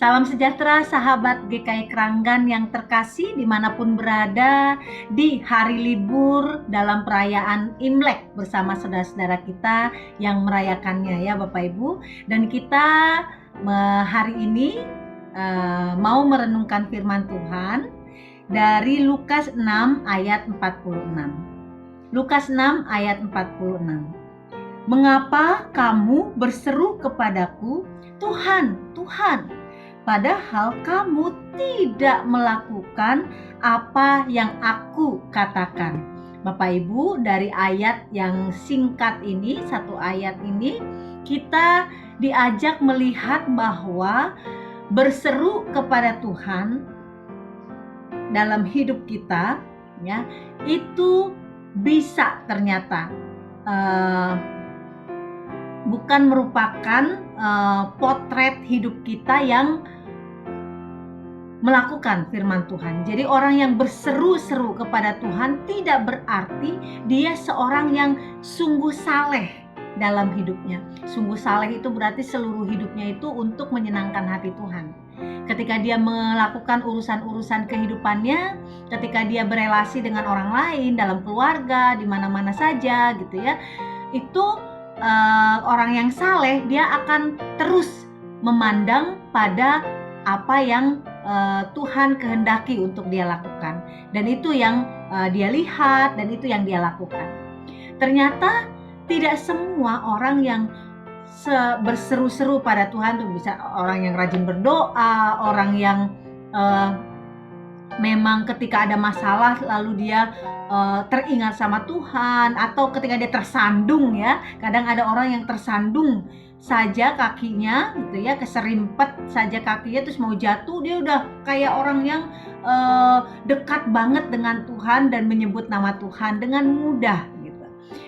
Salam sejahtera sahabat GKI Keranggan yang terkasih dimanapun berada di hari libur dalam perayaan Imlek bersama saudara-saudara kita yang merayakannya ya Bapak Ibu. Dan kita hari ini mau merenungkan firman Tuhan dari Lukas 6 ayat 46. Lukas 6 ayat 46. Mengapa kamu berseru kepadaku, Tuhan, Tuhan? Padahal kamu tidak melakukan apa yang aku katakan. Bapak Ibu, dari ayat yang singkat ini, satu ayat ini, kita diajak melihat bahwa berseru kepada Tuhan dalam hidup kita, ya, itu bisa ternyata bukan merupakan potret hidup kita yang melakukan firman Tuhan. Jadi orang yang berseru-seru kepada Tuhan tidak berarti dia seorang yang sungguh saleh dalam hidupnya. Sungguh saleh itu berarti seluruh hidupnya itu untuk menyenangkan hati Tuhan. Ketika dia melakukan urusan-urusan kehidupannya, ketika dia berelasi dengan orang lain, dalam keluarga, di mana-mana saja gitu ya, itu orang yang saleh dia akan terus memandang pada apa yang Tuhan kehendaki untuk dia lakukan, dan itu yang dia lihat dan itu yang dia lakukan. Ternyata tidak semua orang yang berseru-seru pada Tuhan tuh bisa orang yang rajin berdoa, orang yang memang ketika ada masalah lalu dia teringat sama Tuhan, atau ketika dia tersandung ya, kadang ada orang yang tersandung saja kakinya gitu ya, keserimpet saja kakinya terus mau jatuh, dia udah kayak orang yang dekat banget dengan Tuhan dan menyebut nama Tuhan dengan mudah gitu.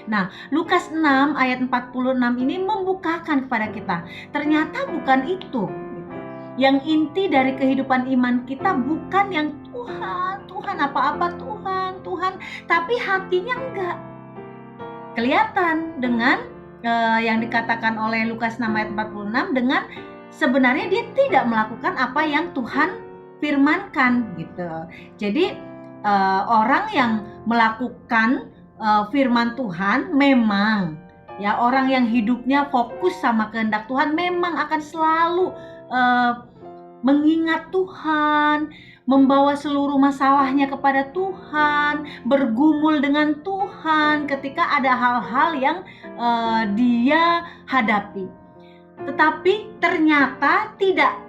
Nah, Lukas 6 ayat 46 ini membukakan kepada kita, ternyata bukan itu gitu. Yang inti dari kehidupan iman kita bukan yang Tuhan apa-apa Tuhan, tapi hatinya enggak kelihatan dengan yang dikatakan oleh Lukas 6 ayat 46, dengan sebenarnya dia tidak melakukan apa yang Tuhan firmankan gitu. Jadi orang yang melakukan firman Tuhan memang ya, orang yang hidupnya fokus sama kehendak Tuhan memang akan selalu mengingat Tuhan, membawa seluruh masalahnya kepada Tuhan, bergumul dengan Tuhan ketika ada hal-hal yang dia hadapi. Tetapi ternyata tidak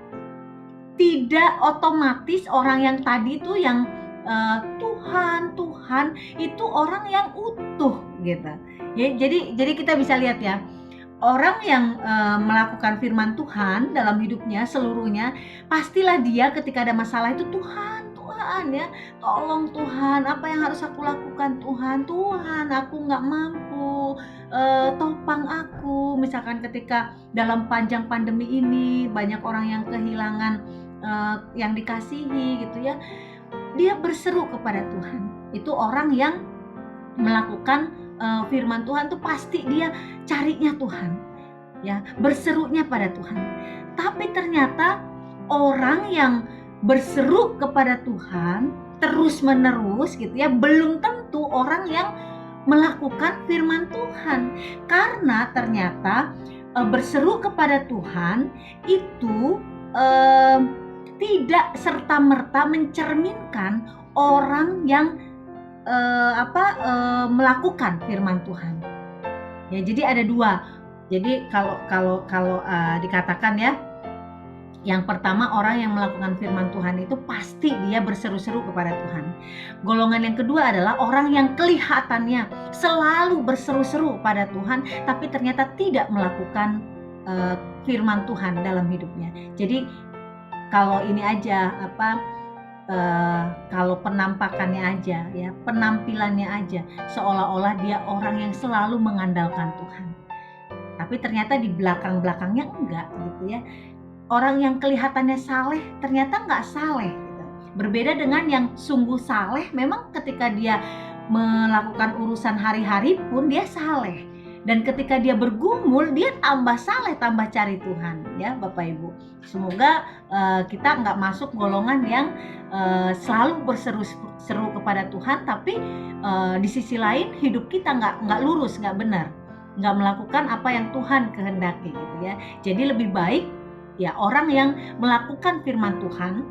otomatis orang yang tadi itu yang Tuhan itu orang yang utuh gitu. Ya, jadi kita bisa lihat ya, orang yang melakukan firman Tuhan dalam hidupnya seluruhnya, pastilah dia ketika ada masalah itu Tuhan ya, tolong Tuhan, apa yang harus aku lakukan Tuhan, aku nggak mampu, topang aku. Misalkan ketika dalam panjang pandemi ini banyak orang yang kehilangan yang dikasihi gitu ya, dia berseru kepada Tuhan. Itu orang yang melakukan firman Tuhan tuh pasti dia carinya Tuhan ya, berserunya pada Tuhan. Tapi ternyata orang yang berseru kepada Tuhan terus menerus gitu ya, belum tentu orang yang melakukan firman Tuhan, karena ternyata berseru kepada Tuhan itu tidak serta-merta mencerminkan orang yang melakukan firman Tuhan. Ya, jadi ada dua. Jadi kalau dikatakan ya, yang pertama orang yang melakukan firman Tuhan itu pasti dia berseru-seru kepada Tuhan. Golongan yang kedua adalah orang yang kelihatannya selalu berseru-seru pada Tuhan, tapi ternyata tidak melakukan firman Tuhan dalam hidupnya. Jadi kalau ini aja kalau penampakannya aja ya, penampilannya aja seolah-olah dia orang yang selalu mengandalkan Tuhan, tapi ternyata di belakang-belakangnya enggak gitu ya. Orang yang kelihatannya saleh ternyata enggak saleh gitu. Berbeda dengan yang sungguh saleh, memang ketika dia melakukan urusan hari-hari pun dia saleh. Dan ketika dia bergumul, dia tambah saleh, tambah cari Tuhan, ya Bapak Ibu. Semoga kita nggak masuk golongan yang selalu berseru-seru kepada Tuhan, tapi di sisi lain hidup kita nggak lurus, nggak benar, nggak melakukan apa yang Tuhan kehendaki, gitu ya. Jadi lebih baik ya orang yang melakukan firman Tuhan,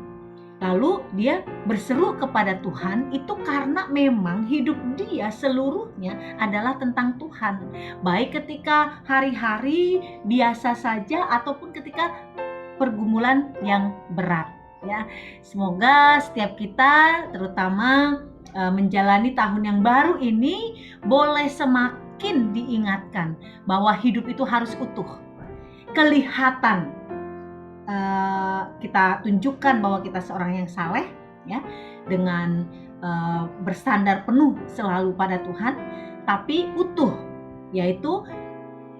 lalu dia berseru kepada Tuhan, itu karena memang hidup dia seluruhnya adalah tentang Tuhan. Baik ketika hari-hari biasa saja ataupun ketika pergumulan yang berat, ya. Semoga setiap kita terutama menjalani tahun yang baru ini boleh semakin diingatkan bahwa hidup itu harus utuh. Kelihatan kita tunjukkan bahwa kita seorang yang saleh, ya, dengan bersandar penuh selalu pada Tuhan, tapi utuh, yaitu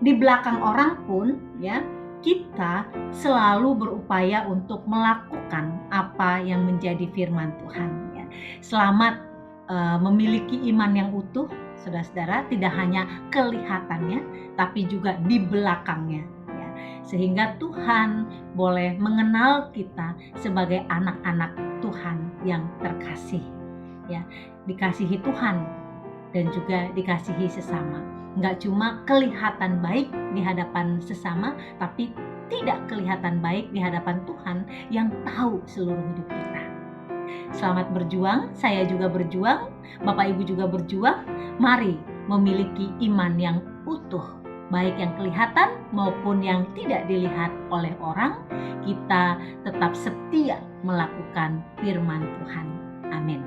di belakang orang pun, ya, kita selalu berupaya untuk melakukan apa yang menjadi firman Tuhan, ya. Selamat memiliki iman yang utuh, saudara-saudara, tidak hanya kelihatannya, tapi juga di belakangnya, sehingga Tuhan boleh mengenal kita sebagai anak-anak Tuhan yang terkasih, ya, dikasihi Tuhan dan juga dikasihi sesama. Nggak cuma kelihatan baik di hadapan sesama, tapi tidak kelihatan baik di hadapan Tuhan yang tahu seluruh hidup kita. Selamat berjuang, saya juga berjuang, Bapak Ibu juga berjuang. Mari memiliki iman yang utuh, baik yang kelihatan maupun yang tidak dilihat oleh orang. Kita tetap setia melakukan firman Tuhan. Amin.